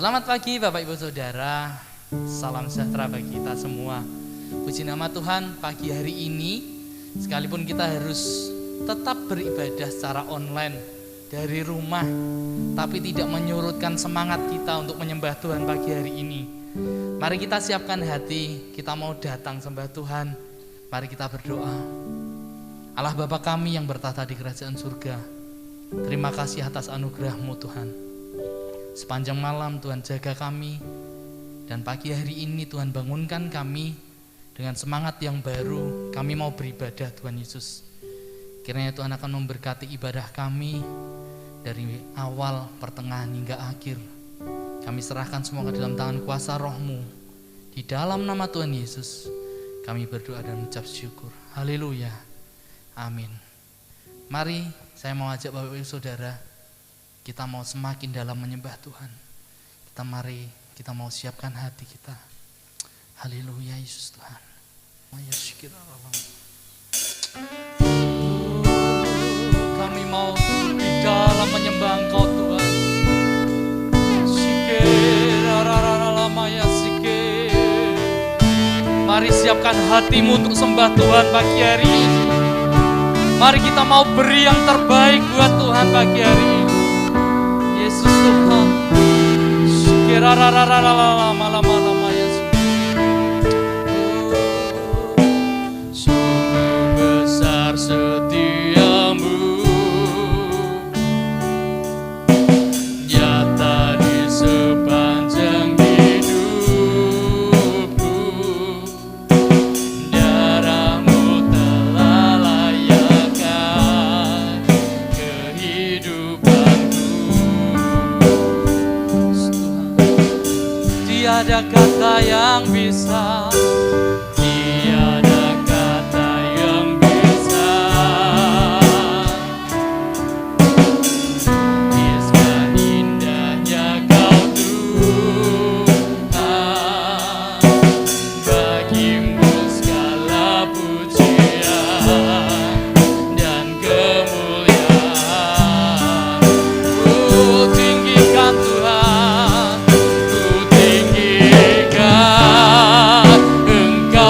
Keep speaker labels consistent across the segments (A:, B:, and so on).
A: Selamat pagi Bapak Ibu Saudara, salam sejahtera bagi kita semua. Puji nama Tuhan, pagi hari ini sekalipun kita harus tetap beribadah secara online dari rumah, tapi tidak menyurutkan semangat kita untuk menyembah Tuhan pagi hari ini. Mari kita siapkan hati, kita mau datang sembah Tuhan. Mari kita berdoa. Allah Bapa kami yang bertata di kerajaan surga, terima kasih atas anugerah-Mu Tuhan. Sepanjang malam Tuhan jaga kami, dan pagi hari ini Tuhan bangunkan kami dengan semangat yang baru. Kami mau beribadah Tuhan Yesus. Kiranya Tuhan akan memberkati ibadah kami dari awal, pertengahan hingga akhir. Kami serahkan semua ke dalam tangan kuasa Roh-Mu. Di dalam nama Tuhan Yesus kami berdoa dan mengucap syukur. Haleluya, amin. Mari saya mau ajak Bapak Ibu Saudara, kita mau semakin dalam menyembah Tuhan. Kita mau siapkan hati kita. Haleluya, Yesus Tuhan. Kami mau di dalam menyembah Engkau Tuhan. Mari siapkan hatimu untuk sembah Tuhan pagi hari ini. Mari kita mau beri yang terbaik buat Tuhan pagi hari ini. Yesus Tuhan, sungguh besar setiamu, nyata di sepanjang hidupku. Darah-Mu telah layakkan kehidupanku. Tiada kata yang bisa, tiada kata yang bisa tuliskan indahnya Kau Tuhan. Bagi-Mu segala pujian dan kemuliaan. Ku tinggikan Tuhan, ku tinggikan Engkau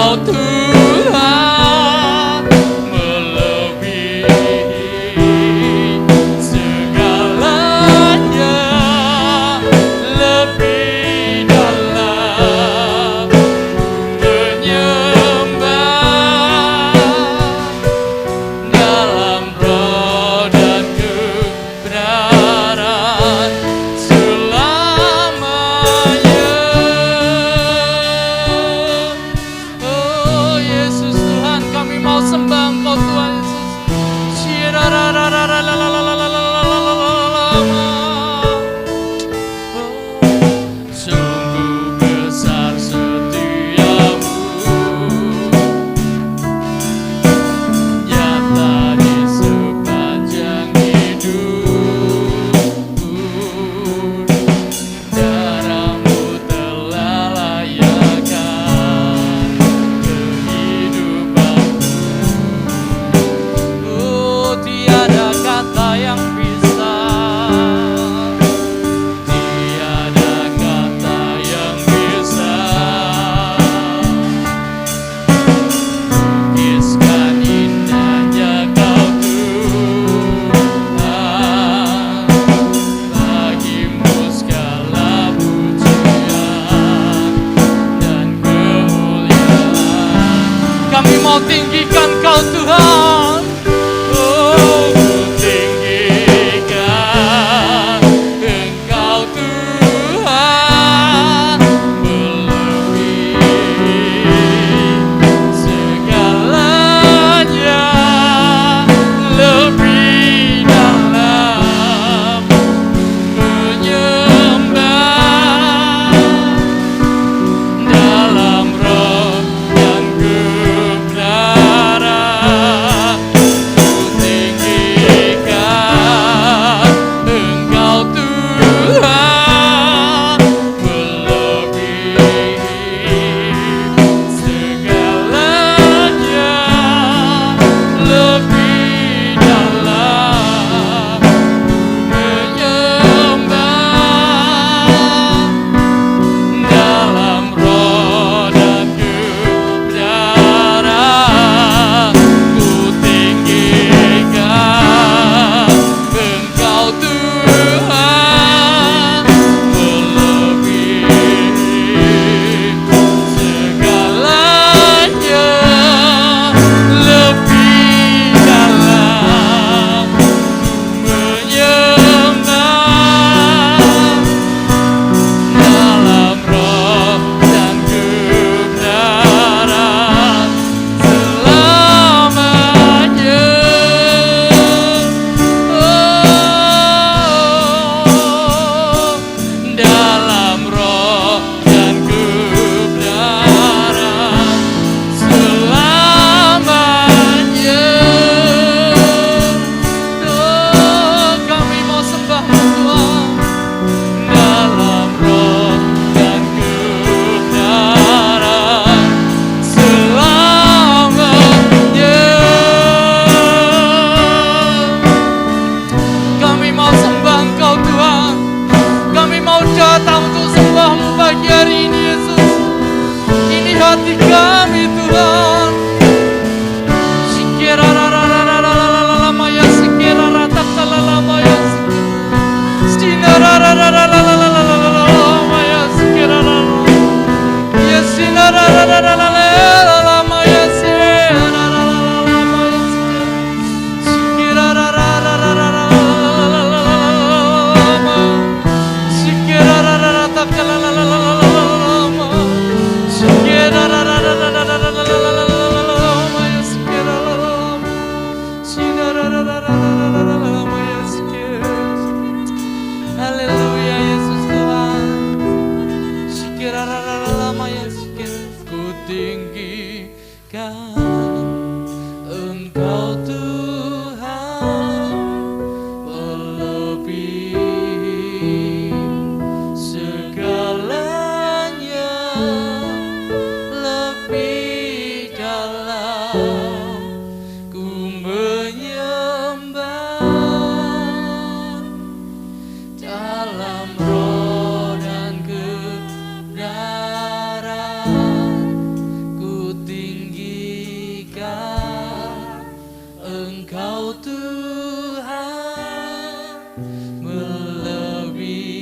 A: melebihi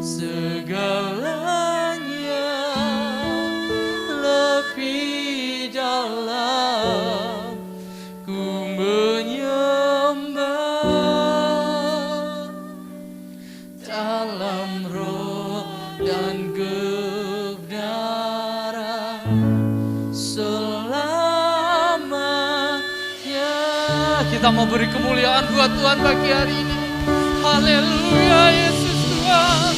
A: segalanya, lebih dalam ku menyembah dalam roh dan kebenaran selamanya. Kita mau beri kemuliaan buat Tuhan pagi hari ini. Haleluya Yesus Tuhan.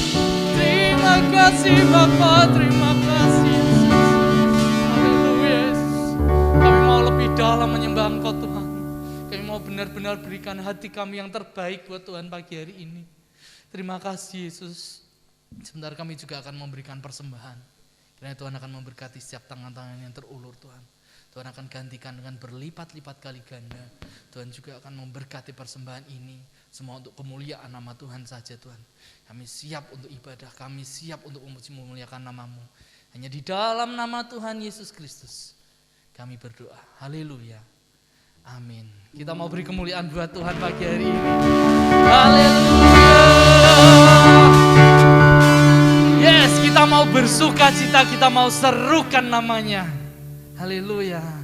A: Terima kasih Bapa, terima kasih Yesus. Haleluya Yesus. Kami mau lebih dalam menyembah Engkau Tuhan. Kami mau benar-benar berikan hati kami yang terbaik buat Tuhan pagi hari ini. Terima kasih Yesus. Sebentar kami juga akan memberikan persembahan. Kiranya Tuhan akan memberkati setiap tangan-tangan yang terulur Tuhan. Tuhan akan gantikan dengan berlipat-lipat kali ganda. Tuhan juga akan memberkati persembahan ini. Semua untuk kemuliaan nama Tuhan saja Tuhan. Kami siap untuk ibadah, kami siap untuk memuliakan nama-Mu. Hanya di dalam nama Tuhan Yesus Kristus kami berdoa. Haleluya. Amin. Kita mau beri kemuliaan buat Tuhan pagi hari ini. Haleluya. Yes, kita mau bersuka cita, kita mau serukan namanya. Haleluya.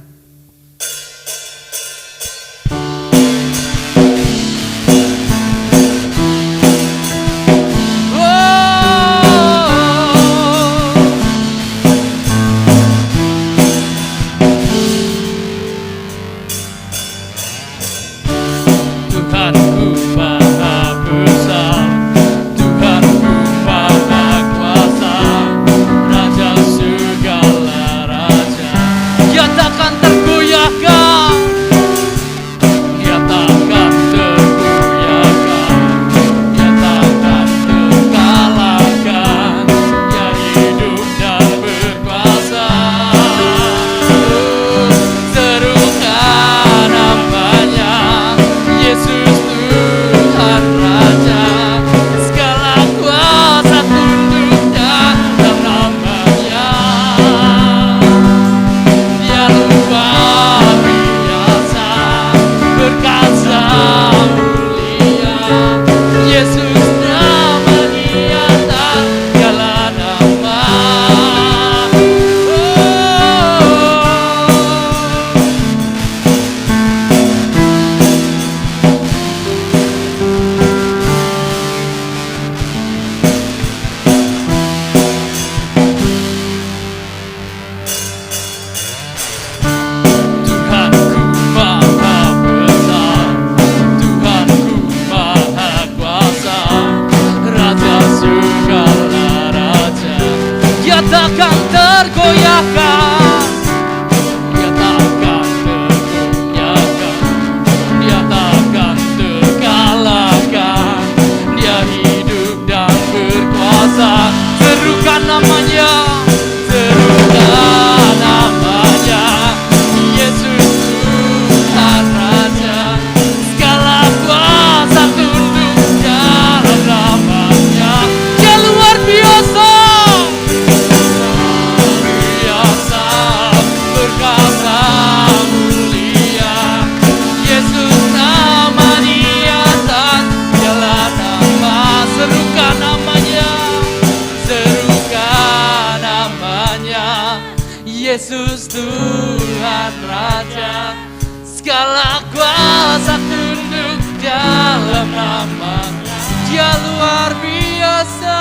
A: Yesus Tuhan Raja, segala kuasa tunduk dalam nama-Nya. Dia luar biasa,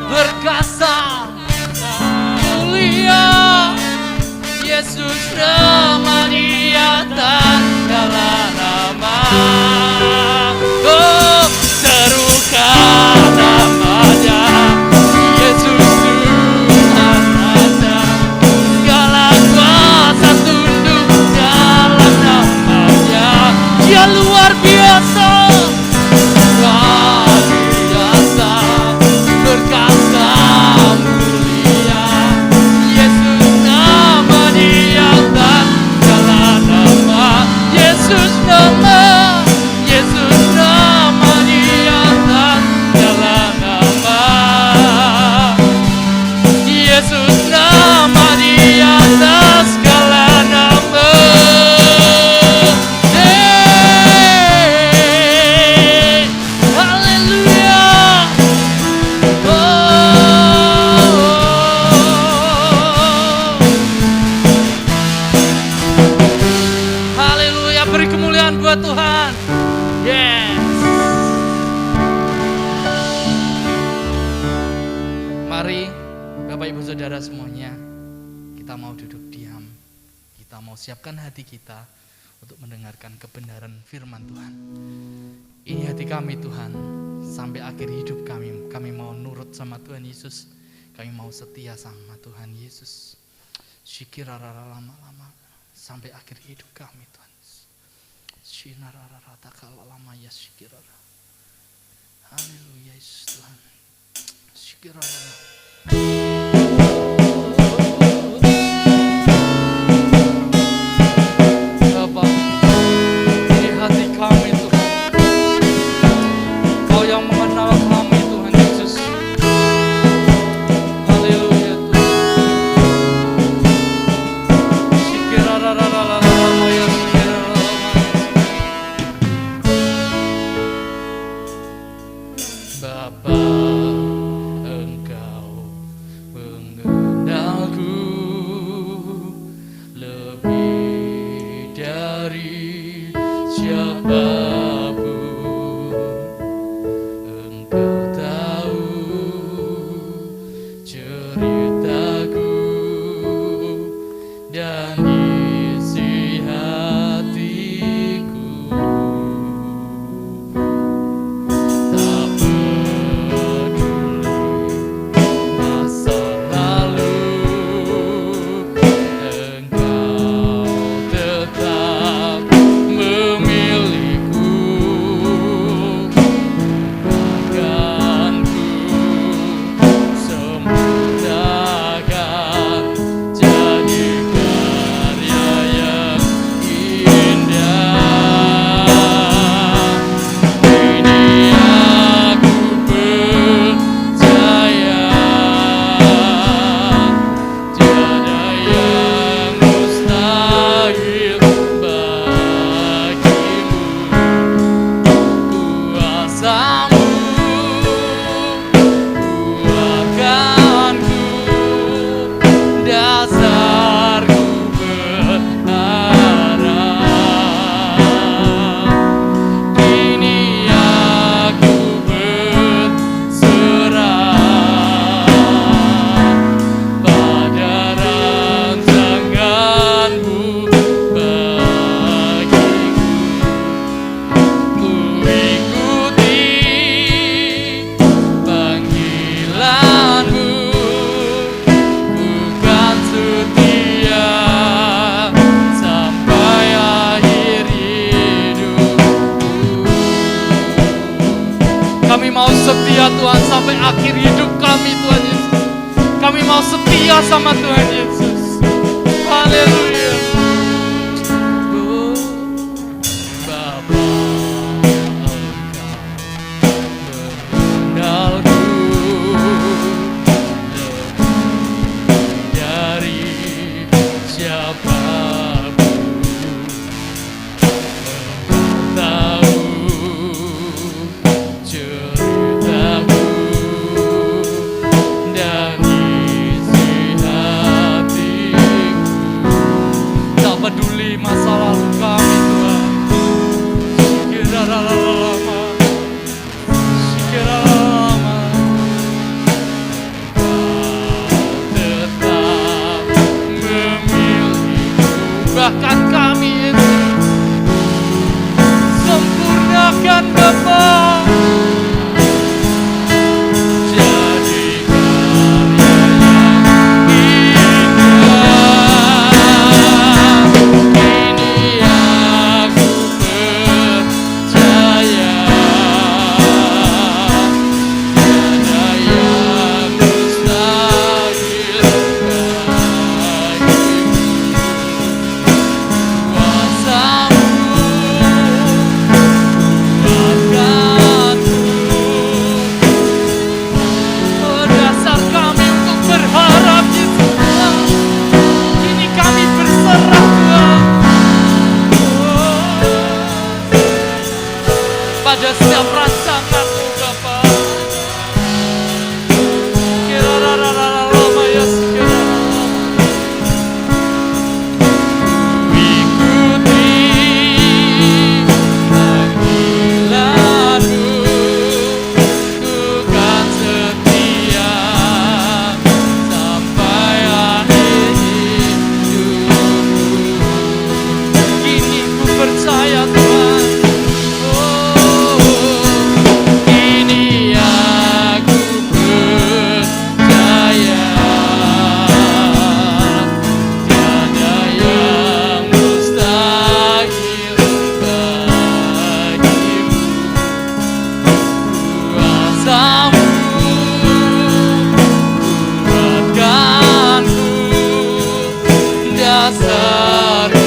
A: perkasa, mulia. Yesus nama Dia segala nama. Oh, serukan nama-Nya. Dia luar biasa, luar biasa, berkasa mulia. Yesus nama Dia dan segala nama. Yesus nama tangan buat Tuhan. Yes. Mari Bapak Ibu Saudara semuanya, kita mau duduk diam. Kita mau siapkan hati kita untuk mendengarkan kebenaran firman Tuhan. Ini hati kami Tuhan, sampai akhir hidup kami. Kami mau nurut sama Tuhan Yesus. Kami mau setia sama Tuhan Yesus. Syikirarara lama-lama sampai akhir hidup kami Tuhan. Shinararara takala lama ya syikirara. Haleluya Yesus Tuhan. Syikirarara. Bapa, di hati kami Tuhan, Kau yang mengenal kami Tuhan Yesus. Haleluya Tuhan. Syikirararara ya syikirarara. Bapa, Engkau mengenalku lebih dari siapapun. Engkau tahu ceritaku dan isi hatiku. Tak peduli masa lalu, Engkau tetap memilihku. Akanku sempurnakan jadi karya yang indah. Ini aku percaya, tiada yang mustahil bagimu. Kuasamu kuatkanku, dasarku berharap. Kini aku berserah pada rancangan-Mu bagiku. Ku ikuti panggilan-Mu, bukan setia sampai akhir hidupku. Kami mau setia Tuhan sampai akhir hidup kami Tuhan Yesus. Kami mau setia sama Tuhan Yesus. Haleluya. Oh, Bapa, Engkau mengenalku lebih dari siapapun. Engkau tahu ceritaku dan isi hatiku. percaya Tuhan. Oh, ini aku percaya tiada yang mustahil bagimu. Kuasamu kuatkanku, dasarku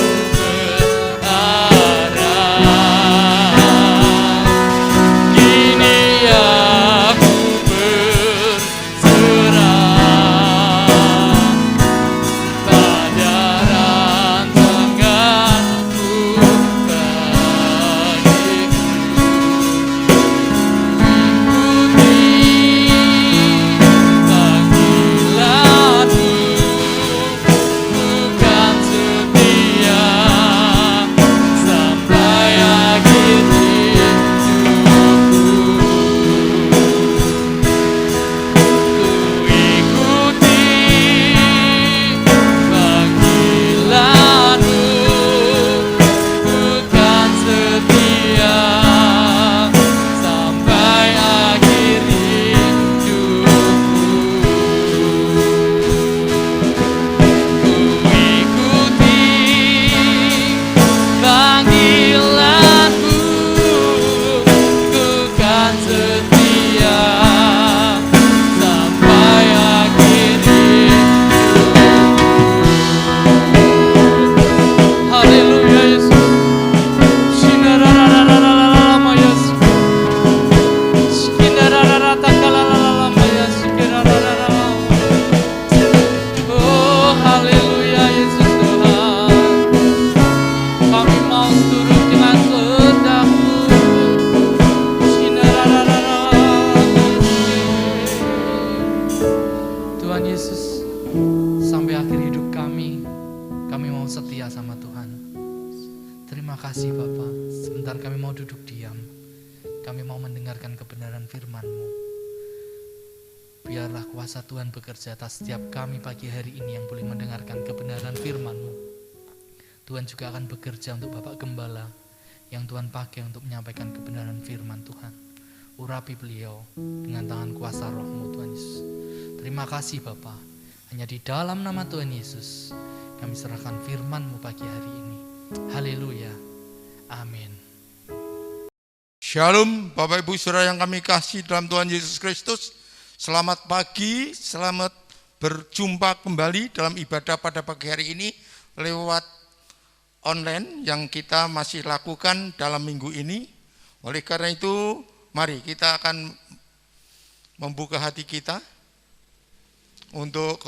A: kasih Bapa, sebentar kami mau duduk diam. Kami mau mendengarkan kebenaran firman-Mu. Biarlah kuasa Tuhan bekerja atas setiap kami pagi hari ini yang boleh mendengarkan kebenaran firman-Mu. Tuhan juga akan bekerja untuk Bapak Gembala yang Tuhan pakai untuk menyampaikan kebenaran firman Tuhan. Urapi beliau dengan tangan kuasa Roh-Mu Tuhan Yesus. Terima kasih Bapa. Hanya di dalam nama Tuhan Yesus kami serahkan firman-Mu pagi hari ini. Haleluya. Amin.
B: Shalom Bapak Ibu Saudara yang kami kasih dalam Tuhan Yesus Kristus. Selamat pagi, selamat berjumpa kembali dalam ibadah pada pagi hari ini lewat online yang kita masih lakukan dalam minggu ini. Oleh karena itu, mari kita akan membuka hati kita untuk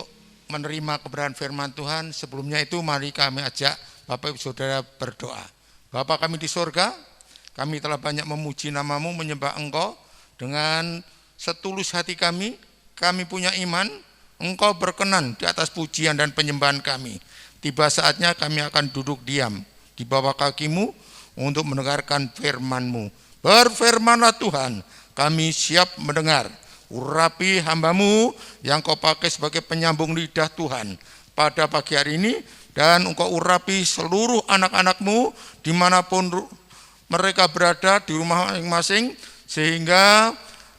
B: menerima kebenaran firman Tuhan. Sebelumnya itu mari kami ajak Bapak Ibu Saudara berdoa. Bapa kami di sorga, kami telah banyak memuji nama-Mu, menyembah Engkau dengan setulus hati kami. Kami punya iman, Engkau berkenan di atas pujian dan penyembahan kami. Tiba saatnya kami akan duduk diam di bawah kaki-Mu untuk mendengarkan firman-Mu. Berfirmanlah Tuhan, kami siap mendengar. Urapi hamba-Mu yang Kau pakai sebagai penyambung lidah Tuhan pada pagi hari ini, dan Engkau urapi seluruh anak-anak-Mu dimanapun mereka berada di rumah masing-masing, sehingga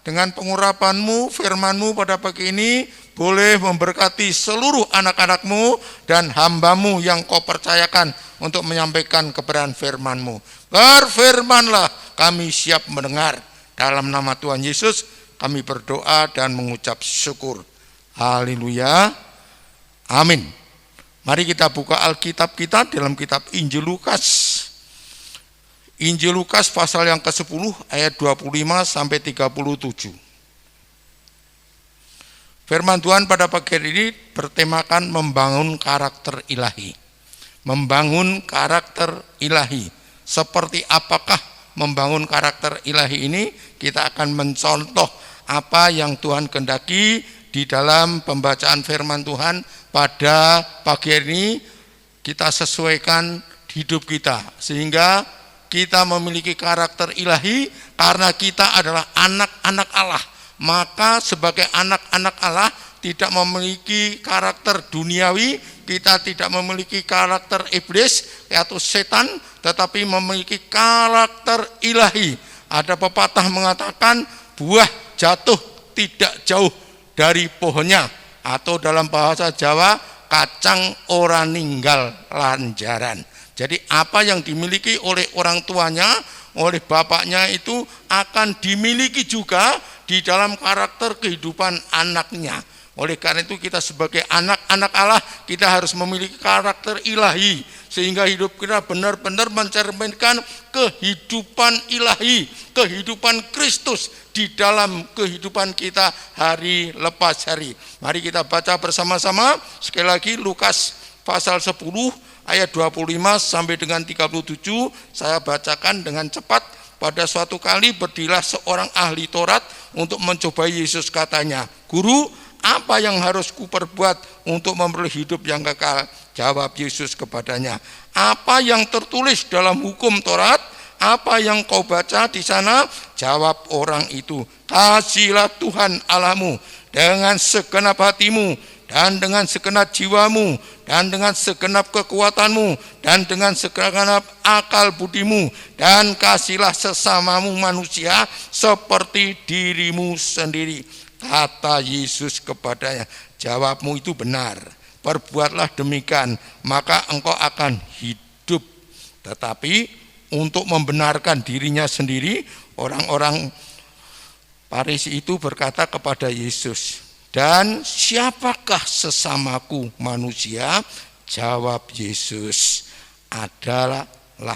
B: dengan pengurapan-Mu, firman-Mu pada pagi ini boleh memberkati seluruh anak-anak-Mu dan hamba-Mu yang Kau percayakan untuk menyampaikan kebenaran firman-Mu. Berfirmanlah, kami siap mendengar. Dalam nama Tuhan Yesus kami berdoa dan mengucap syukur. Haleluya. Amin. Mari kita buka Alkitab kita dalam kitab Injil Lukas. Injil Lukas pasal yang ke-10 ayat 25 sampai 37. Firman Tuhan pada pagi hari ini bertemakan membangun karakter ilahi. Membangun karakter ilahi. Seperti apakah membangun karakter ilahi ini? Kita akan mencontoh apa yang Tuhan kehendaki di dalam pembacaan firman Tuhan pada pagi hari ini. Kita sesuaikan hidup kita sehingga kita memiliki karakter ilahi karena kita adalah anak-anak Allah. Maka sebagai anak-anak Allah tidak memiliki karakter duniawi, kita tidak memiliki karakter iblis yaitu setan, tetapi memiliki karakter ilahi. Ada pepatah mengatakan buah jatuh tidak jauh dari pohonnya, atau dalam bahasa Jawa kacang ora ninggal lanjaran. Jadi apa yang dimiliki oleh orang tuanya, oleh bapaknya itu akan dimiliki juga di dalam karakter kehidupan anaknya. Oleh karena itu kita sebagai anak-anak Allah, kita harus memiliki karakter ilahi, sehingga hidup kita benar-benar mencerminkan kehidupan ilahi, kehidupan Kristus di dalam kehidupan kita hari lepas hari. Mari kita baca bersama-sama sekali lagi Lukas pasal 10 ayat 25 sampai dengan 37. Saya bacakan dengan cepat. Pada suatu kali berdirilah seorang ahli Taurat untuk mencobai Yesus, katanya, "Guru, apa yang harus kuperbuat untuk memperoleh hidup yang kekal?" Jawab Yesus kepadanya, "Apa yang tertulis dalam hukum Taurat? Apa yang kau baca di sana?" Jawab orang itu, "Kasihilah Tuhan Allahmu dengan segenap hatimu, dan dengan segenap jiwamu, dan dengan segenap kekuatanmu, dan dengan segenap akal budimu, dan kasihilah sesamamu manusia seperti dirimu sendiri." Kata Yesus kepadanya, "Jawabmu itu benar, perbuatlah demikian, maka engkau akan hidup." Tetapi untuk membenarkan dirinya sendiri, orang-orang Farisi itu berkata kepada Yesus, "Dan siapakah sesamaku manusia?" Jawab Yesus, "Adalah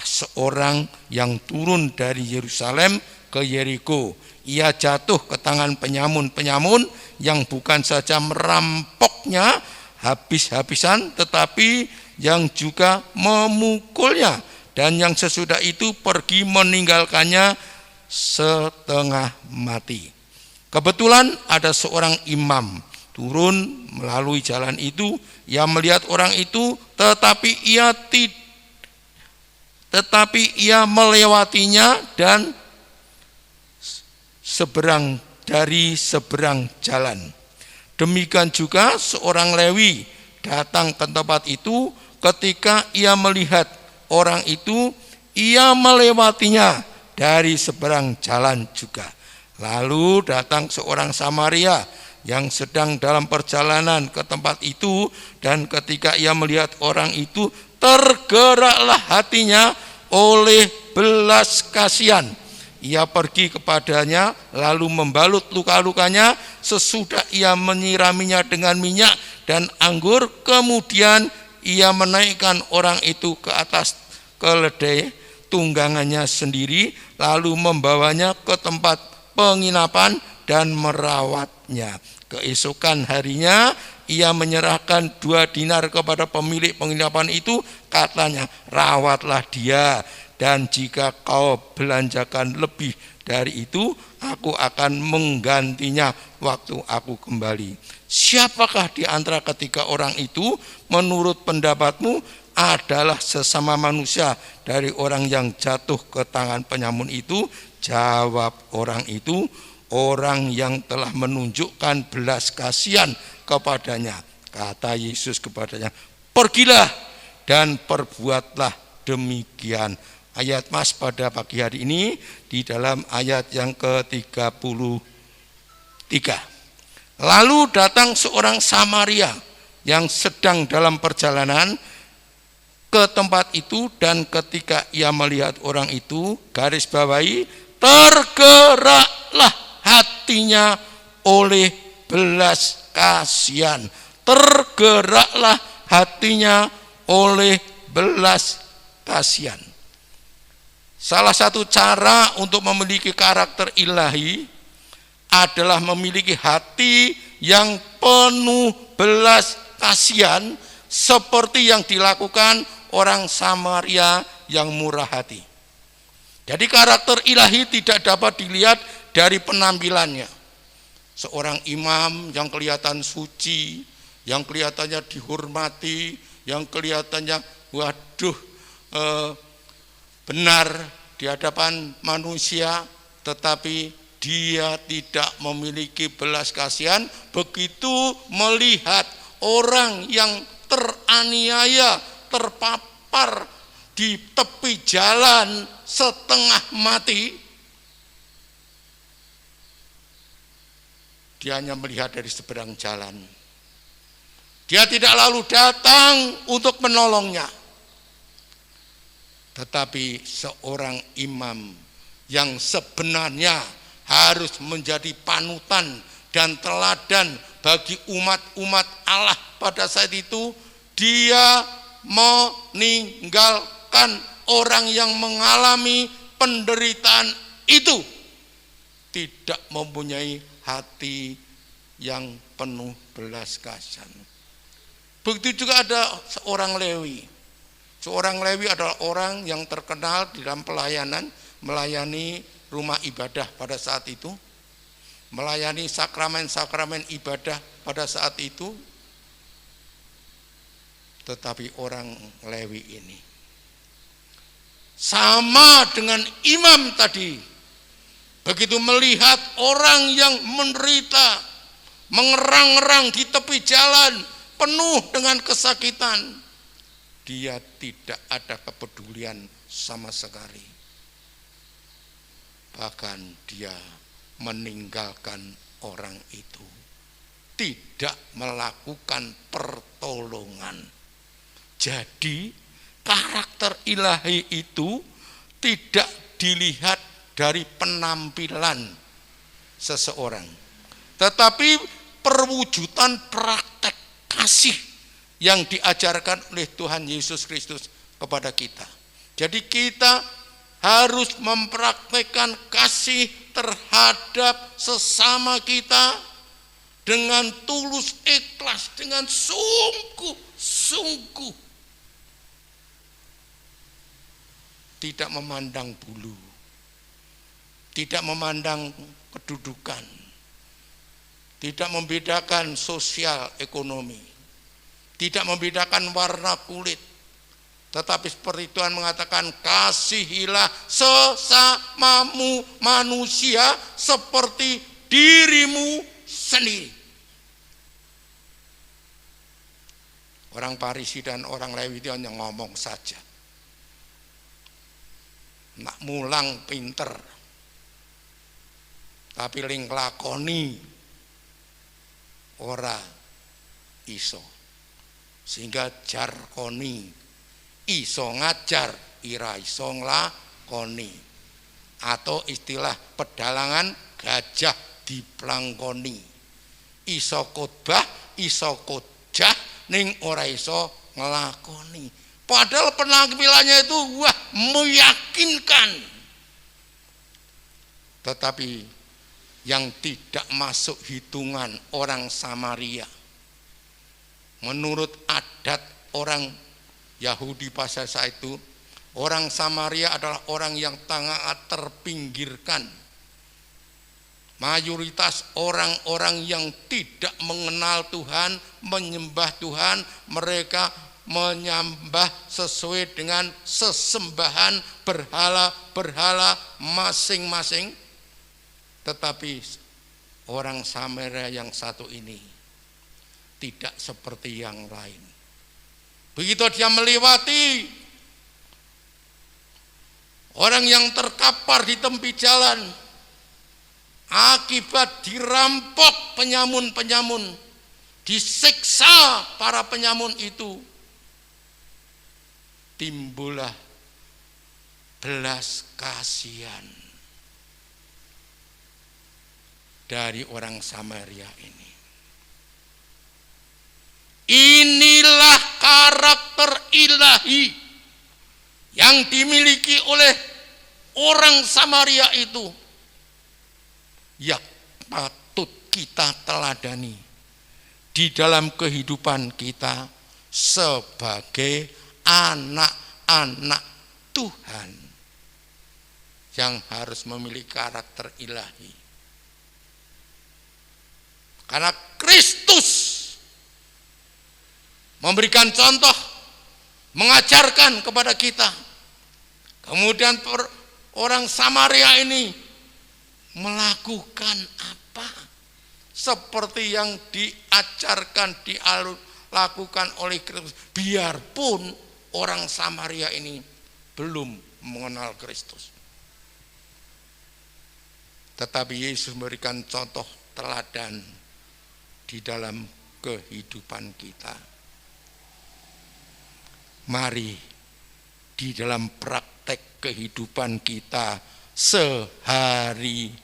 B: seorang yang turun dari Yerusalem ke Yeriko. Ia jatuh ke tangan penyamun-penyamun yang bukan saja merampoknya habis-habisan, tetapi yang juga memukulnya, dan yang sesudah itu pergi meninggalkannya setengah mati." Kebetulan ada seorang imam turun melalui jalan itu. Ia melihat orang itu, tetapi ia melewatinya dan seberang jalan. Demikian juga seorang Lewi datang ke tempat itu. Ketika ia melihat orang itu, ia melewatinya dari seberang jalan juga. Lalu datang seorang Samaria yang sedang dalam perjalanan ke tempat itu, dan ketika ia melihat orang itu, tergeraklah hatinya oleh belas kasihan. Ia pergi kepadanya, lalu membalut luka-lukanya. Sesudah ia menyiraminya dengan minyak dan anggur, kemudian ia menaikkan orang itu ke atas keledai tunggangannya sendiri, lalu membawanya ke tempat penginapan dan merawatnya. Keesokan harinya ia menyerahkan 2 dinar kepada pemilik penginapan itu. Katanya, "Rawatlah dia, dan jika kau belanjakan lebih dari itu, aku akan menggantinya waktu aku kembali." Siapakah di antara ketiga orang itu menurut pendapatmu adalah sesama manusia dari orang yang jatuh ke tangan penyamun itu? Jawab orang itu, "Orang yang telah menunjukkan belas kasihan kepadanya." Kata Yesus kepadanya, "Pergilah dan perbuatlah demikian." Ayat Mas pada pagi hari ini di dalam ayat yang ke-33. Lalu datang seorang Samaria yang sedang dalam perjalanan ke tempat itu, dan ketika ia melihat orang itu, garis bawahi, tergeraklah hatinya oleh belas kasihan. Tergeraklah hatinya oleh belas kasihan. Salah satu cara untuk memiliki karakter ilahi adalah memiliki hati yang penuh belas kasihan, seperti yang dilakukan orang Samaria yang murah hati. Jadi karakter ilahi tidak dapat dilihat dari penampilannya. Seorang imam yang kelihatan suci, yang kelihatannya dihormati, yang kelihatannya benar di hadapan manusia, tetapi dia tidak memiliki belas kasihan begitu melihat orang yang teraniaya, terpapar di tepi jalan setengah mati. Dia hanya melihat dari seberang jalan. Dia tidak lalu datang untuk menolongnya. Tetapi seorang imam yang sebenarnya harus menjadi panutan dan teladan bagi umat-umat Allah pada saat itu, dia meninggalkan orang yang mengalami penderitaan itu, tidak mempunyai hati yang penuh belas kasihan. Begitu juga ada seorang Lewi. Seorang Lewi adalah orang yang terkenal di dalam pelayanan, melayani rumah ibadah pada saat itu, melayani sakramen-sakramen ibadah pada saat itu. Tetapi orang Lewi ini sama dengan imam tadi, begitu melihat orang yang menderita, mengerang-erang di tepi jalan, penuh dengan kesakitan, dia tidak ada kepedulian sama sekali. Bahkan dia meninggalkan orang itu, tidak melakukan pertolongan. Jadi karakter ilahi itu tidak dilihat dari penampilan seseorang, tetapi perwujudan praktek kasih yang diajarkan oleh Tuhan Yesus Kristus kepada kita. Jadi kita harus mempraktekkan kasih terhadap sesama kita dengan tulus, ikhlas, dengan sungguh-sungguh. Tidak memandang bulu, tidak memandang kedudukan, tidak membedakan sosial ekonomi, tidak membedakan warna kulit. Tetapi seperti Tuhan mengatakan, kasihilah sesamamu manusia seperti dirimu sendiri. Orang Farisi dan orang Lewi itu hanya ngomong saja, nak mulang pinter, tapi ling lakoni ora iso. Sehingga jarkoni, iso ngajar, ira iso nglakoni. Atau istilah pedalangan, gajah diplangkoni. Iso khotbah, iso kojah, ning ora iso nglakoni. Padahal penampilannya itu wah meyakinkan. Tetapi yang tidak masuk hitungan orang Samaria, menurut adat orang Yahudi pada saat itu, orang Samaria adalah orang yang sangat terpinggirkan. Mayoritas orang-orang yang tidak mengenal Tuhan, menyembah Tuhan, mereka menyembah sesuai dengan sesembahan berhala-berhala masing-masing. Tetapi orang Samaria yang satu ini tidak seperti yang lain. Begitu dia melewati orang yang terkapar di tepi jalan, akibat dirampok penyamun-penyamun, disiksa para penyamun itu, timbullah belas kasihan dari orang Samaria ini. Inilah karakter ilahi yang dimiliki oleh orang Samaria itu, yang patut kita teladani di dalam kehidupan kita sebagai anak-anak Tuhan yang harus memiliki karakter ilahi. Karena Kristus memberikan contoh, mengajarkan kepada kita. Kemudian orang Samaria ini melakukan apa? Seperti yang diajarkan, dilakukan oleh Kristus. Biarpun orang Samaria ini belum mengenal Kristus. Tetapi Yesus memberikan contoh teladan di dalam kehidupan kita. Mari di dalam praktek kehidupan kita sehari-hari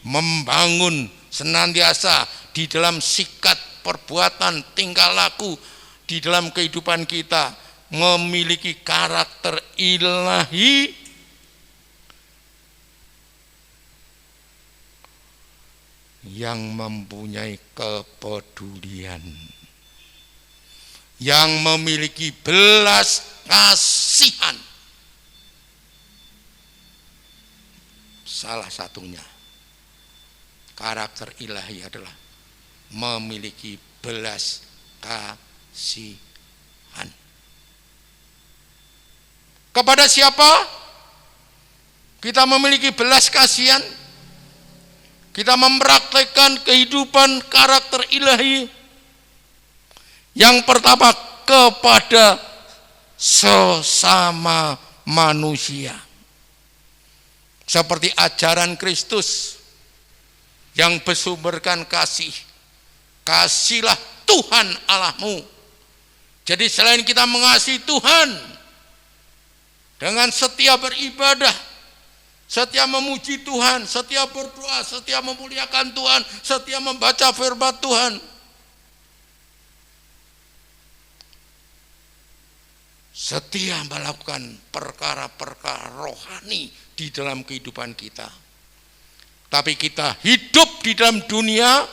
B: membangun senantiasa di dalam sikap, perbuatan, tingkah laku di dalam kehidupan kita memiliki karakter ilahi yang mempunyai kepedulian, yang memiliki belas kasihan. Salah satunya karakter ilahi adalah memiliki belas kasihan. Kepada siapa kita memiliki belas kasihan? Kita mempraktekkan kehidupan karakter ilahi. Yang pertama, kepada sesama manusia. Seperti ajaran Kristus yang bersumberkan kasih. Kasihlah Tuhan Allahmu. Jadi selain kita mengasihi Tuhan dengan setia beribadah, setia memuji Tuhan, setia berdoa, setia memuliakan Tuhan, setia membaca firman Tuhan, setia melakukan perkara-perkara rohani di dalam kehidupan kita. Tapi kita hidup di dalam dunia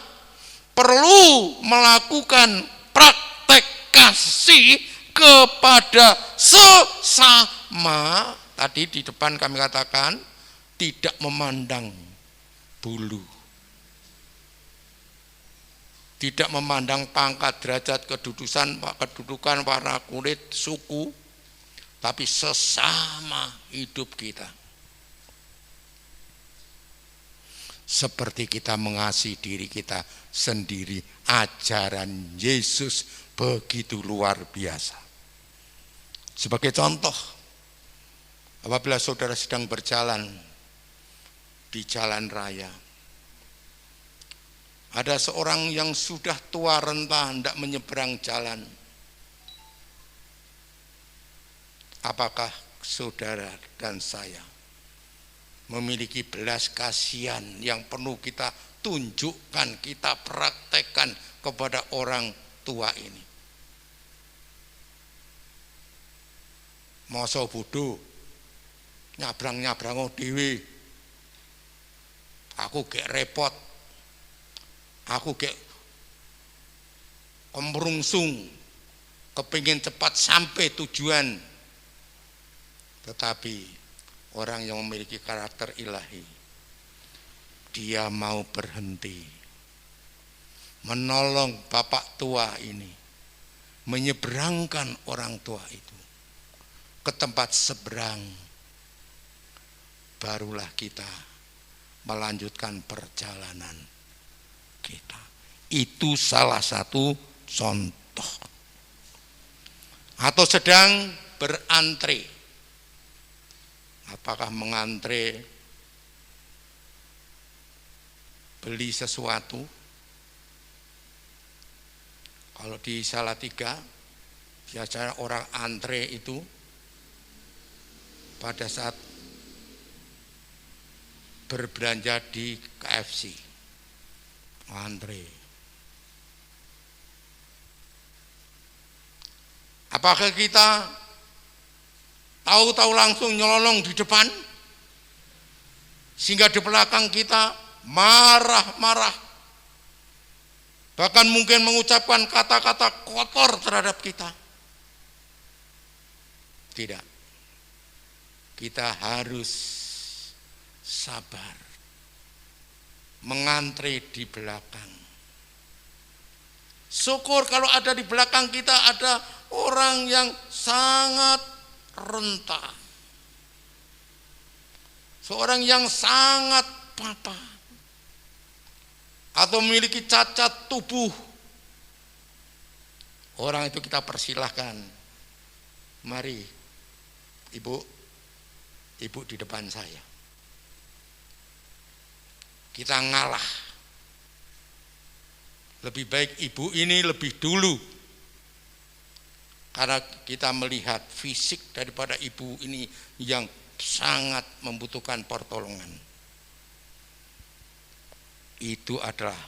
B: perlu melakukan praktek kasih kepada sesama. Tadi di depan kami katakan tidak memandang bulu, tidak memandang pangkat, derajat, kedudukan, warna kulit, suku, tapi sesama hidup kita. Seperti kita mengasihi diri kita sendiri. Ajaran Yesus begitu luar biasa. Sebagai contoh, apabila saudara sedang berjalan di jalan raya, ada seorang yang sudah tua renta hendak menyeberang jalan. Apakah saudara dan saya memiliki belas kasihan yang perlu kita tunjukkan, kita praktekkan kepada orang tua ini? Masa bodoh nyabrang dhewe, aku gek repot, aku gek kemrungsung, kepingin cepat sampai tujuan. Tetapi orang yang memiliki karakter ilahi, dia mau berhenti, menolong bapak tua ini, menyeberangkan orang tua itu ke tempat seberang. Barulah kita melanjutkan perjalanan kita. Itu salah satu contoh. Atau sedang berantre. Apakah mengantre beli sesuatu? Kalau di Salatiga biasanya orang antre itu pada saat berbelanja di KFC, antre. Apakah kita tahu-tahu langsung nyolong di depan, sehingga di belakang kita marah-marah, bahkan mungkin mengucapkan kata-kata kotor terhadap kita? Tidak. Kita harus sabar, mengantre di belakang. Syukur kalau ada di belakang kita ada orang yang sangat renta, seorang yang sangat papa atau memiliki cacat tubuh, orang itu kita persilahkan, mari ibu di depan saya, kita ngalah. Lebih baik ibu ini lebih dulu, karena kita melihat fisik daripada ibu ini yang sangat membutuhkan pertolongan. Itu adalah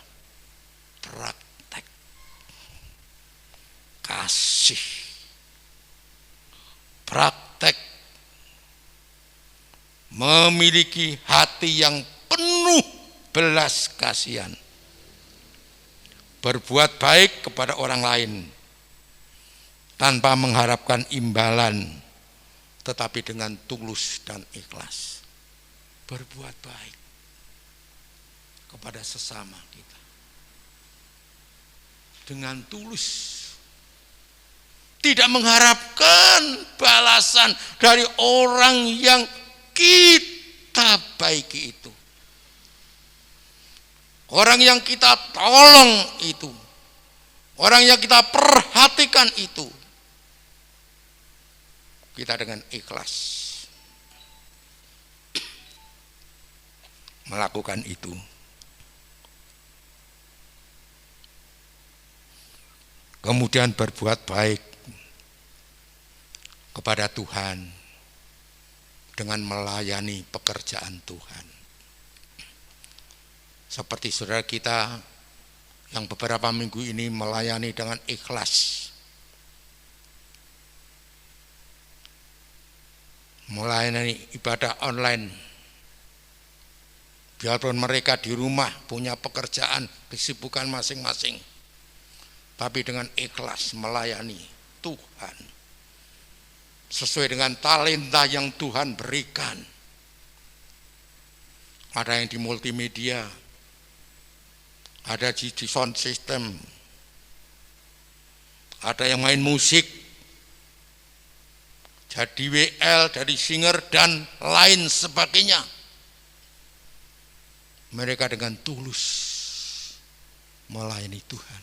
B: praktek kasih, praktek memiliki hati yang penuh belas kasihan, berbuat baik kepada orang lain tanpa mengharapkan imbalan, tetapi dengan tulus dan ikhlas. Berbuat baik kepada sesama kita dengan tulus, tidak mengharapkan balasan dari orang yang kita baiki itu, orang yang kita tolong itu, orang yang kita perhatikan itu. Kita dengan ikhlas melakukan itu. Kemudian berbuat baik kepada Tuhan dengan melayani pekerjaan Tuhan. Seperti saudara kita yang beberapa minggu ini melayani dengan ikhlas, melayani ibadah online, biarpun mereka di rumah punya pekerjaan, kesibukan masing-masing, tapi dengan ikhlas melayani Tuhan sesuai dengan talenta yang Tuhan berikan. Ada yang di multimedia, ada di sound system, ada yang main musik, jadi WL, dari singer dan lain sebagainya. Mereka dengan tulus melayani Tuhan,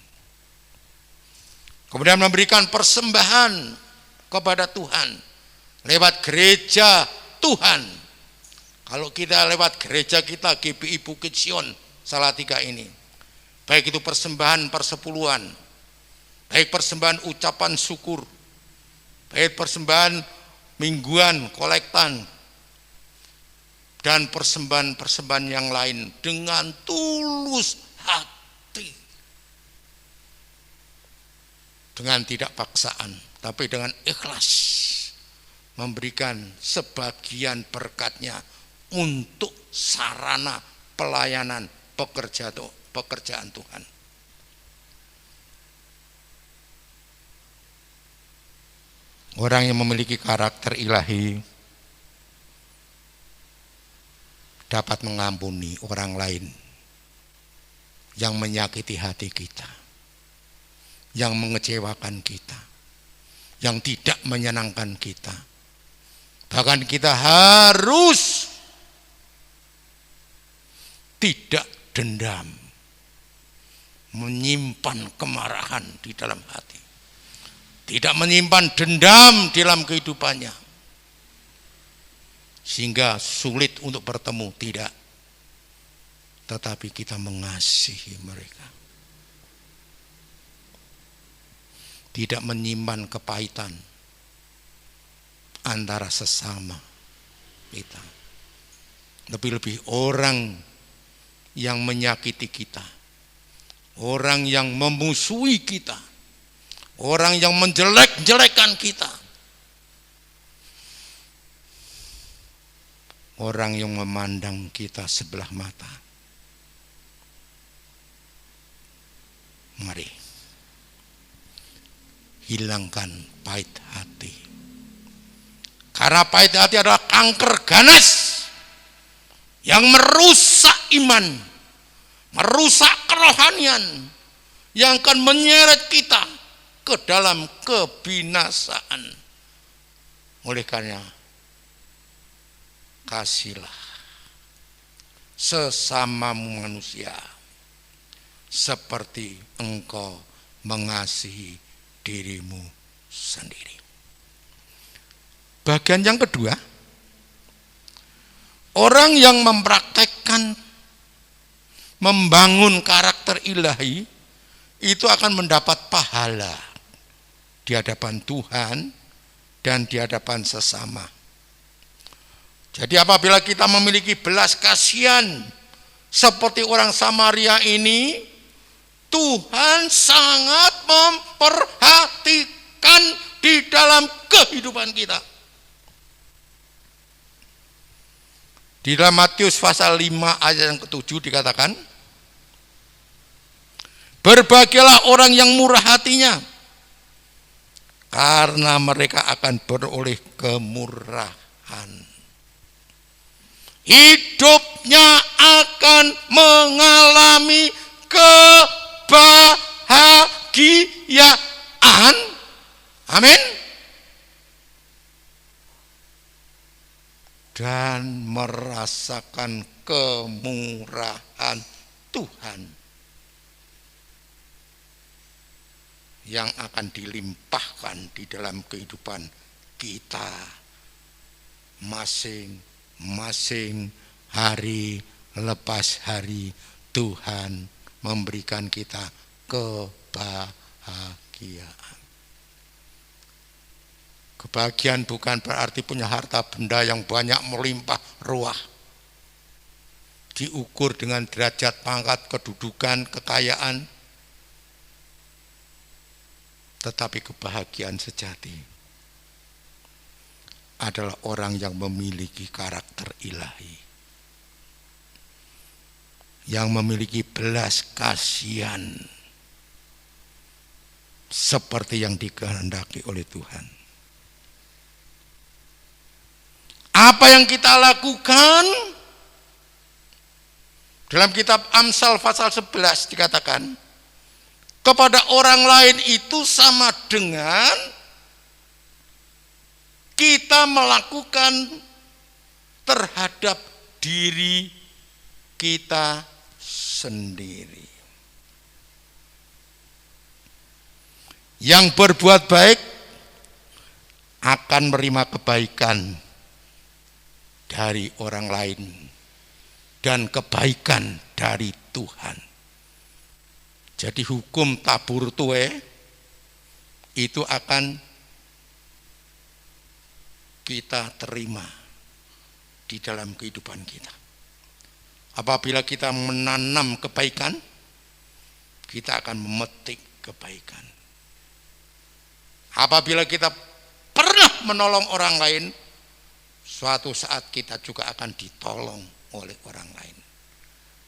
B: kemudian memberikan persembahan kepada Tuhan lewat gereja Tuhan. Kalau kita lewat gereja kita GBI Bukit Sion Salatiga ini, baik itu persembahan persepuluhan, baik persembahan ucapan syukur, baik persembahan mingguan, kolektan, dan persembahan-persembahan yang lain dengan tulus hati, dengan tidak paksaan, tapi dengan ikhlas memberikan sebagian berkatnya untuk sarana pelayanan pekerjaan Tuhan. Orang yang memiliki karakter ilahi dapat mengampuni orang lain yang menyakiti hati kita, yang mengecewakan kita, yang tidak menyenangkan kita. Bahkan kita harus tidak dendam, menyimpan kemarahan di dalam hati, tidak menyimpan dendam dalam kehidupannya sehingga sulit untuk bertemu, tidak, tetapi kita mengasihi mereka, tidak menyimpan kepahitan antara sesama kita. Lebih-lebih orang yang menyakiti kita, orang yang memusuhi kita, orang yang menjelek-jelekan kita, orang yang memandang kita sebelah mata. Mari hilangkan pahit hati, karena pahit hati adalah kanker ganas yang merusak iman, merusak kerohanian, yang akan menyeret kita ke dalam kebinasaan. Oleh karena kasihlah sesamamu manusia seperti engkau mengasihi dirimu sendiri. Bagian yang kedua, orang yang mempraktekkan membangun karakter ilahi itu akan mendapat pahala di hadapan Tuhan dan di hadapan sesama. Jadi apabila kita memiliki belas kasihan seperti orang Samaria ini, Tuhan sangat memperhatikan di dalam kehidupan kita. Di dalam Matius pasal 5 ayat yang ke-7 dikatakan, berbahagialah orang yang murah hatinya, karena mereka akan beroleh kemurahan. Hidupnya akan mengalami kebahagiaan. Amin. Dan merasakan kemurahan Tuhan yang akan dilimpahkan di dalam kehidupan kita masing-masing hari lepas hari. Tuhan memberikan kita kebahagiaan. Kebahagiaan bukan berarti punya harta benda yang banyak melimpah ruah, diukur dengan derajat, pangkat, kedudukan, kekayaan. Tetapi kebahagiaan sejati adalah orang yang memiliki karakter ilahi, yang memiliki belas kasihan seperti yang dikehendaki oleh Tuhan. Apa yang kita lakukan? Dalam kitab Amsal pasal 11 dikatakan, kepada orang lain itu sama dengan kita melakukan terhadap diri kita sendiri. Yang berbuat baik akan menerima kebaikan dari orang lain dan kebaikan dari Tuhan. Jadi hukum tabur tuwe itu akan kita terima di dalam kehidupan kita. Apabila kita menanam kebaikan, kita akan memetik kebaikan. Apabila kita pernah menolong orang lain, suatu saat kita juga akan ditolong oleh orang lain.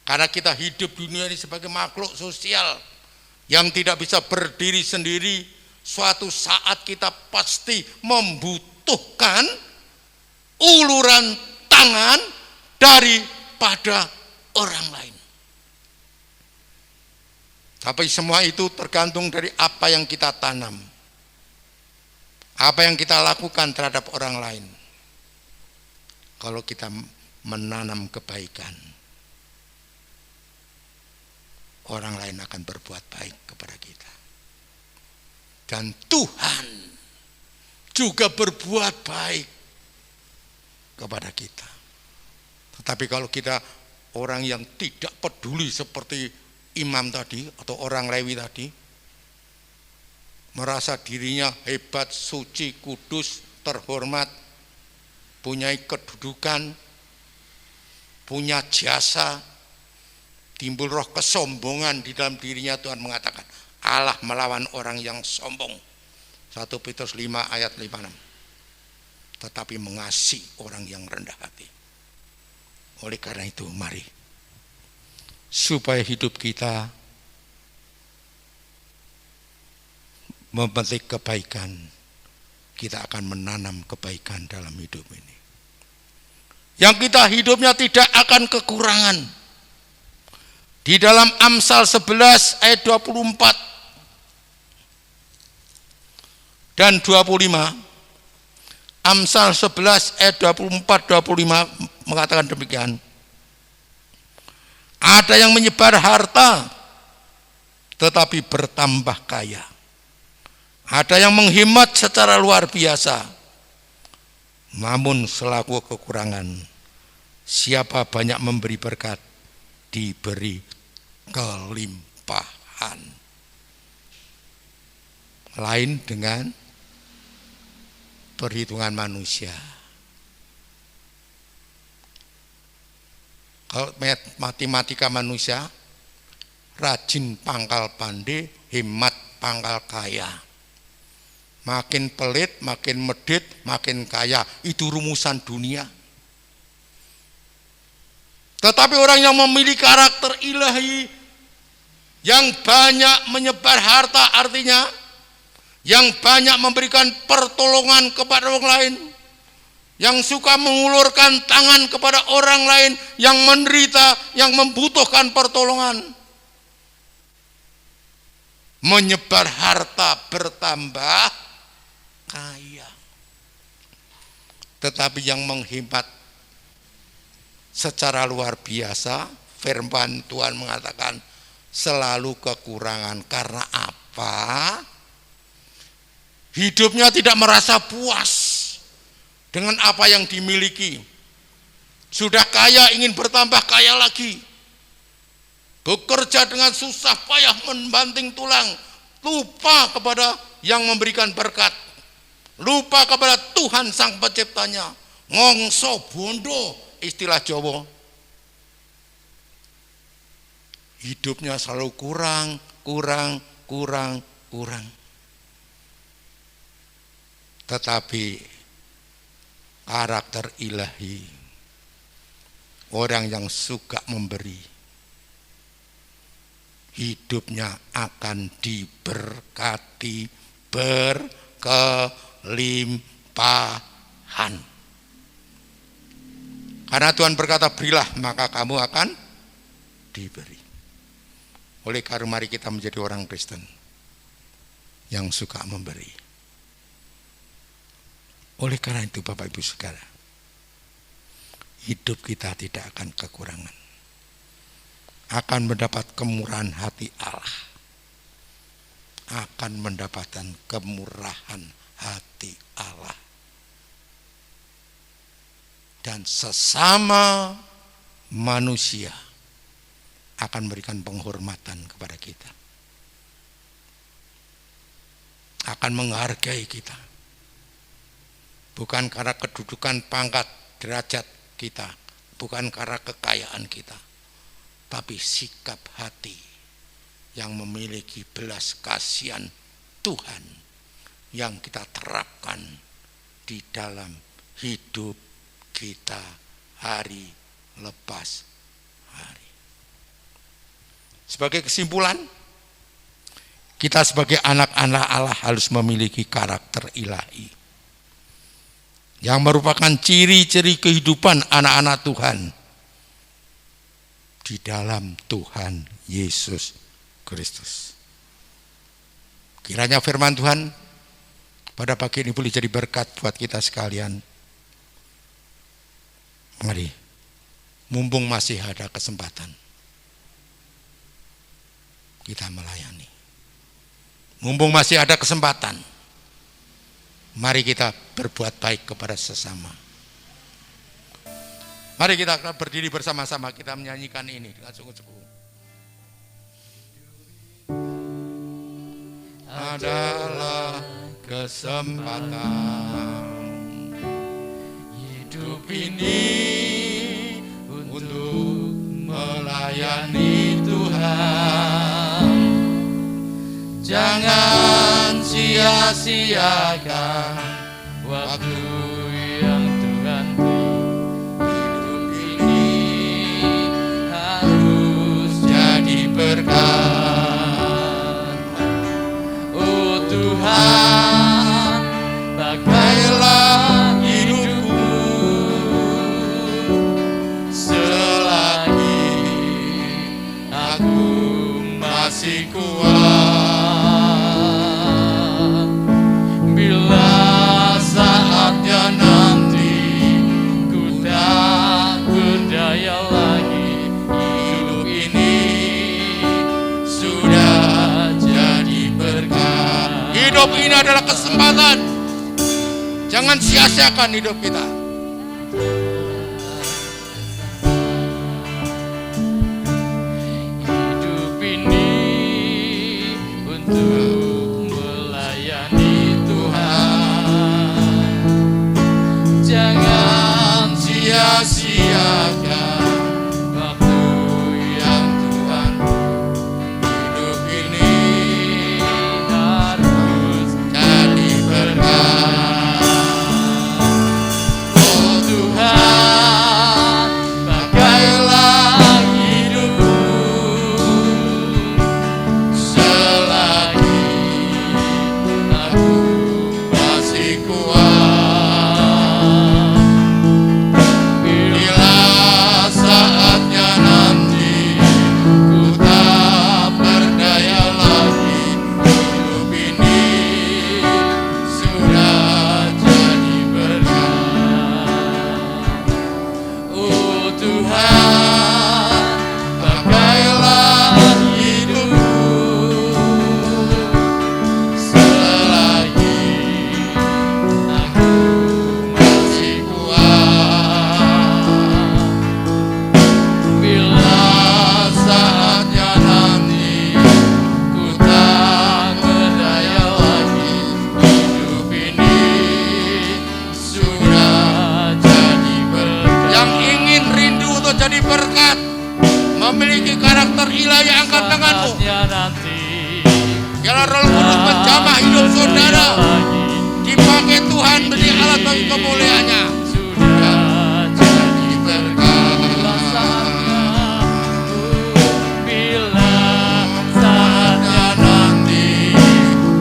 B: Karena kita hidup di dunia ini sebagai makhluk sosial yang tidak bisa berdiri sendiri, suatu saat kita pasti membutuhkan uluran tangan daripada orang lain. Tapi semua itu tergantung dari apa yang kita tanam, apa yang kita lakukan terhadap orang lain. Kalau kita menanam kebaikan, orang lain akan berbuat baik kepada kita. Dan Tuhan juga berbuat baik kepada kita. Tetapi kalau kita orang yang tidak peduli seperti imam tadi atau orang Lewi tadi, merasa dirinya hebat, suci, kudus, terhormat, punya kedudukan, punya jasa, timbul roh kesombongan di dalam dirinya. Tuhan mengatakan Allah melawan orang yang sombong, 1 Petrus 5 ayat 56. Tetapi mengasihi orang yang rendah hati. Oleh karena itu mari, supaya hidup kita memetik kebaikan, kita akan menanam kebaikan dalam hidup ini. Yang kita hidupnya tidak akan kekurangan. Di dalam Amsal 11 ayat 24 dan 25, Amsal 11 ayat 24-25 mengatakan demikian. Ada yang menyebar harta tetapi bertambah kaya. Ada yang menghemat secara luar biasa, namun selaku kekurangan. Siapa banyak memberi berkat, diberi kelimpahan. Lain dengan perhitungan manusia. Kalau matematika manusia, rajin pangkal pandai, hemat pangkal kaya. Makin pelit, makin medit, makin kaya. Itu rumusan dunia. Tetapi orang yang memiliki karakter ilahi, yang banyak menyebar harta, artinya yang banyak memberikan pertolongan kepada orang lain, yang suka mengulurkan tangan kepada orang lain yang menderita, yang membutuhkan pertolongan, menyebar harta bertambah kaya. Tetapi yang menghemat secara luar biasa, firman Tuhan mengatakan selalu kekurangan. Karena apa? Hidupnya tidak merasa puas dengan apa yang dimiliki. Sudah kaya ingin bertambah kaya lagi. Bekerja dengan susah payah membanting tulang, lupa kepada yang memberikan berkat, lupa kepada Tuhan sang penciptanya. Ngongso bondo, istilah Jawa. Hidupnya selalu kurang. Tetapi karakter ilahi, orang yang suka memberi, hidupnya akan diberkati berkelimpahan. Karena Tuhan berkata, berilah maka kamu akan diberi. Oleh karena mari kita menjadi orang Kristen yang suka memberi. Oleh karena itu Bapak Ibu Saudara, hidup kita tidak akan kekurangan. Akan mendapat kemurahan hati Allah. Akan mendapatkan kemurahan hati Allah. Dan sesama manusia akan memberikan penghormatan kepada kita. Akan menghargai kita. Bukan karena kedudukan, pangkat, derajat kita. Bukan karena kekayaan kita. Tapi sikap hati yang memiliki belas kasihan Tuhan yang kita terapkan di dalam hidup kita hari lepas hari. Sebagai kesimpulan, kita sebagai anak-anak Allah harus memiliki karakter ilahi yang merupakan ciri-ciri kehidupan anak-anak Tuhan di dalam Tuhan Yesus Kristus. Kiranya firman Tuhan pada pagi ini boleh jadi berkat buat kita sekalian. Mari, mumpung masih ada kesempatan, kita melayani. Mumpung masih ada kesempatan, mari kita berbuat baik kepada sesama. Mari kita berdiri bersama-sama, kita menyanyikan ini dengan sungguh-sungguh. Adalah kesempatan hidup ini untuk melayani Tuhan. Jangan sia-siakan waktu yang Tuhan beri. Hidup ini harus jadi berkat. Oh Tuhan, pakailah hidupku selagi aku masih kuat. Bila kesempatan. Jangan sia-siakan hidup kita.
A: Hidup ini untuk melayani Tuhan. Jangan
B: Sia-siakan
A: waktu
B: yang Tuhan. Hidup ini
A: harus
B: jadi berkat. Oh
A: Tuhan, pakailah hidupku
B: selagi
A: aku
B: masih kuat. Bila saatnya nanti ku tak berdaya lagi, hidup ini sudah jadi berkat.
A: Oh Tuhan, pakailah
B: hidupku selagi
A: aku
B: masih kuat.
A: bila
B: Saatnya nanti ku tak berdaya lagi, hidup ini sudah jadi berkat. Yang ingin rindu untuk jadi berkat, memiliki karakter ilahi, angkat tanganmu.
A: saatnya nanti
B: Biarlah Roh Kudus menjamah hidup saudara, dipakai Tuhan menjadi alat bagi kemuliaannya.
A: sudah
B: Jadi berkat.
A: bila saatnya
B: Nanti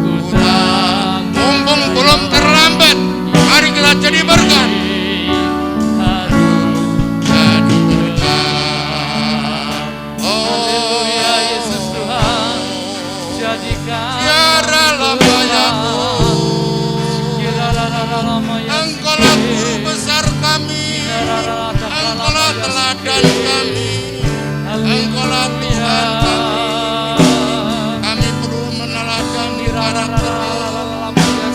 A: ku tak
B: mumpung belum terlambat, mari kita jadi berkat.
A: harus
B: Jadi berkat.
A: Haleluya Yesus Tuhan, jadikan
B: Tiara lambayaku, Engkaulah guru besar kami, Engkaulah teladan kami, Engkaulah Tuhan kami. Kami perlu meneladani karakter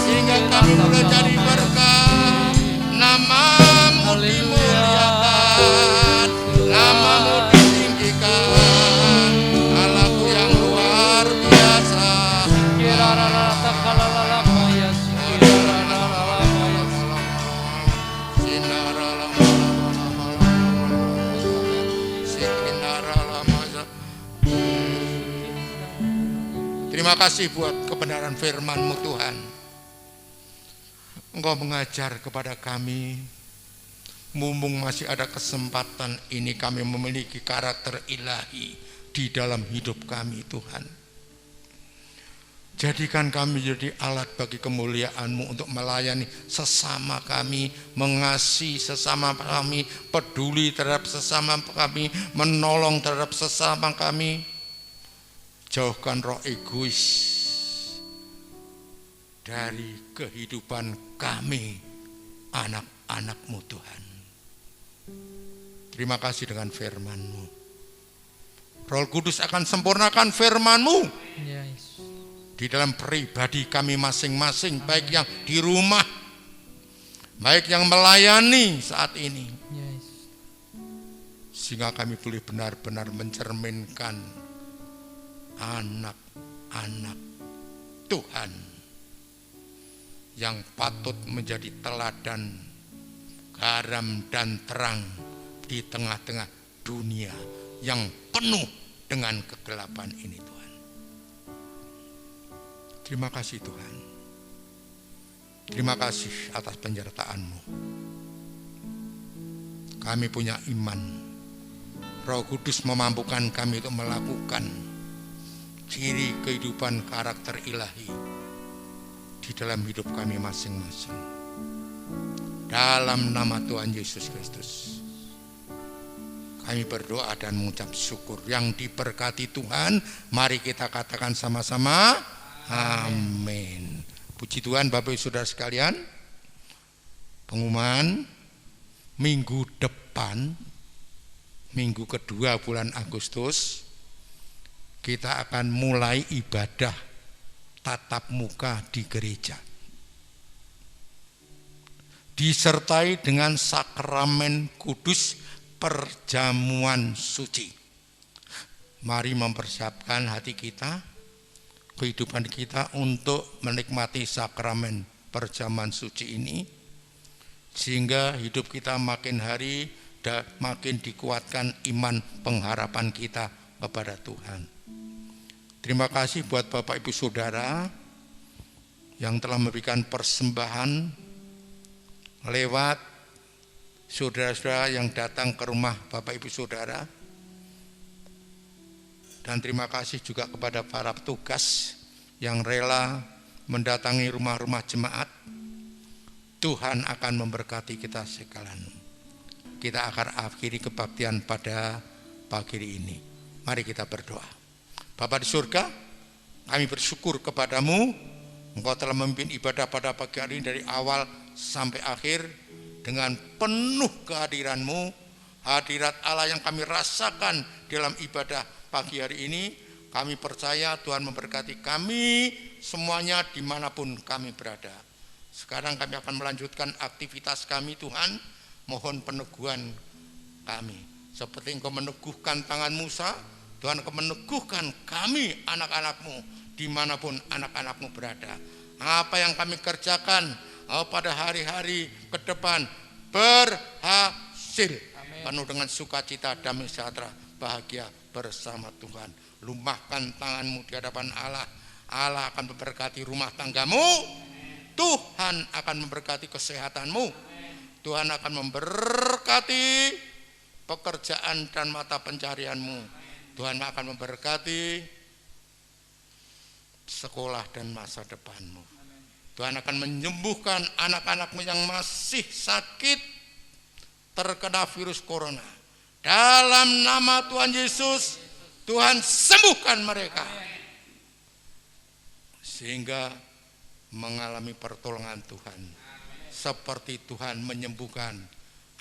B: sehingga kami boleh jadi berkat. Namamu dimuliakan, namamu ditinggikan, Allahku yang luar biasa. Terima kasih buat kebenaran firman-Mu Tuhan. Engkau mengajar kepada kami, mumpung masih ada kesempatan ini kami memiliki karakter ilahi di dalam hidup kami Tuhan. Jadikan kami jadi alat bagi kemuliaan-Mu untuk melayani sesama kami, mengasihi sesama kami, peduli terhadap sesama kami, menolong terhadap sesama kami. Jauhkan roh egois dari kehidupan kami, anak-anak-Mu Tuhan. Terima kasih dengan firman-Mu. Roh Kudus akan sempurnakan firman-Mu di dalam pribadi kami masing-masing, baik yang di rumah, baik yang melayani saat ini, sehingga kami boleh benar-benar mencerminkan anak-anak Tuhan yang patut menjadi teladan, garam dan terang di tengah-tengah dunia yang penuh dengan kegelapan ini Tuhan. Terima kasih Tuhan. Terima kasih atas penyertaan-Mu. Kami punya iman, Roh Kudus memampukan kami untuk melakukan ciri kehidupan karakter ilahi di dalam hidup kami masing-masing. Dalam nama Tuhan Yesus Kristus, kami berdoa dan mengucap syukur. Yang diberkati Tuhan, mari kita katakan sama-sama, amin. Puji Tuhan Bapak Ibu Saudara sekalian. Pengumuman minggu depan, minggu kedua bulan Agustus, kita akan mulai ibadah tatap muka di gereja. disertai dengan sakramen kudus perjamuan suci. Mari mempersiapkan hati kita, kehidupan kita untuk menikmati sakramen perjamuan suci ini, sehingga hidup kita makin hari makin dikuatkan iman pengharapan kita kepada Tuhan. Terima kasih buat Bapak Ibu Saudara yang telah memberikan persembahan lewat saudara-saudara yang datang ke rumah Bapak Ibu Saudara. Dan terima kasih juga kepada para petugas yang rela mendatangi rumah-rumah jemaat. Tuhan akan memberkati kita sekalian. Kita akan akhiri kebaktian pada pagi ini. Mari kita berdoa. Bapa di surga, kami bersyukur kepadamu. Engkau telah memimpin ibadah pada pagi hari ini dari awal sampai akhir dengan penuh kehadiran-Mu, hadirat Allah yang kami rasakan dalam ibadah pagi hari ini. Kami percaya Tuhan memberkati kami semuanya dimanapun kami berada. Sekarang kami akan melanjutkan aktivitas kami Tuhan. Mohon peneguhan kami. Seperti Engkau meneguhkan tangan Musa, Tuhan akan meneguhkan kami anak-anak-Mu dimanapun anak-anak-Mu berada. Apa yang kami kerjakan pada hari-hari ke depan berhasil. Amin. Penuh dengan sukacita, damai sejahtera, bahagia bersama Tuhan. Lumpahkan tangan-Mu di hadapan Allah. Allah akan memberkati rumah tanggamu. Tuhan akan memberkati kesehatan-Mu. Tuhan akan memberkati pekerjaan dan mata pencarian-Mu. Tuhan akan memberkati sekolah dan masa depan-Mu. Tuhan akan menyembuhkan anak-anak-Mu yang masih sakit terkena virus corona. Dalam nama Tuhan Yesus, Tuhan sembuhkan mereka. Sehingga mengalami pertolongan Tuhan. Seperti Tuhan menyembuhkan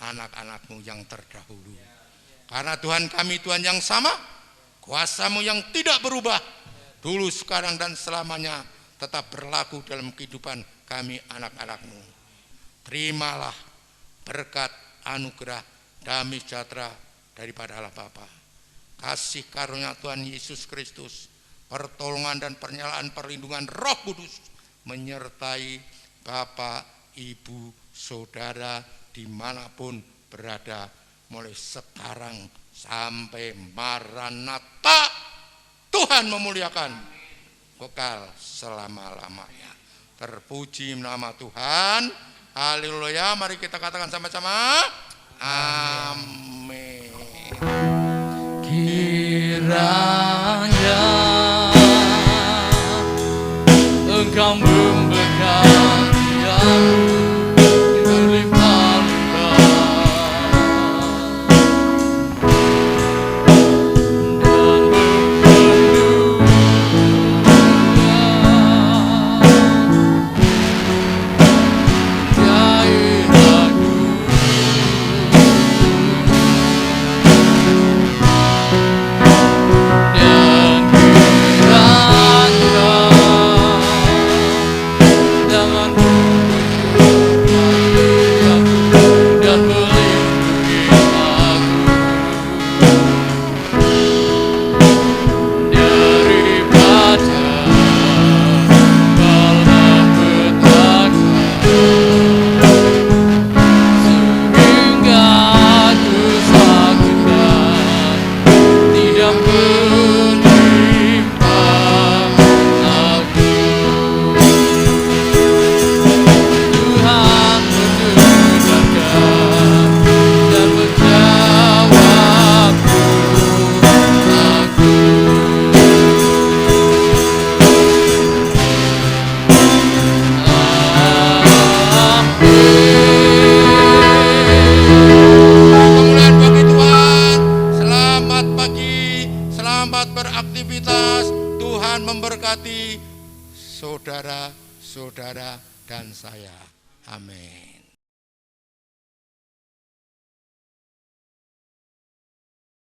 B: anak-anak-Mu yang terdahulu. Karena Tuhan kami Tuhan yang sama, kuasa-Mu yang tidak berubah, dulu, sekarang, dan selamanya tetap berlaku dalam kehidupan kami anak-anak-Mu. Terimalah berkat, anugerah, damai sejahtera daripada Allah Bapa, kasih karunia Tuhan Yesus Kristus, pertolongan dan penyalaan perlindungan Roh Kudus menyertai Bapak, Ibu, Saudara dimanapun berada mulai sekarang sampai Maranatha. Tuhan memuliakan kekal selama-lamanya. Terpuji nama Tuhan. Haleluya. Mari kita katakan sama-sama. Amin.
A: Kiranya Engkau memberkati aku berlimpah-limpah dan mempenuhi gairahku. Dan kiranya jangan dan melindungi aku daripada malapetaka, sehingga kesakitan tidak menimpa aku. Tuhan mendengarkan dan menjawab aku.
B: Kemuliaan bagi Tuhan. Selamat pagi, selamat beraktivitas. Tuhan memberkati saudara-saudara dan saya. Amin.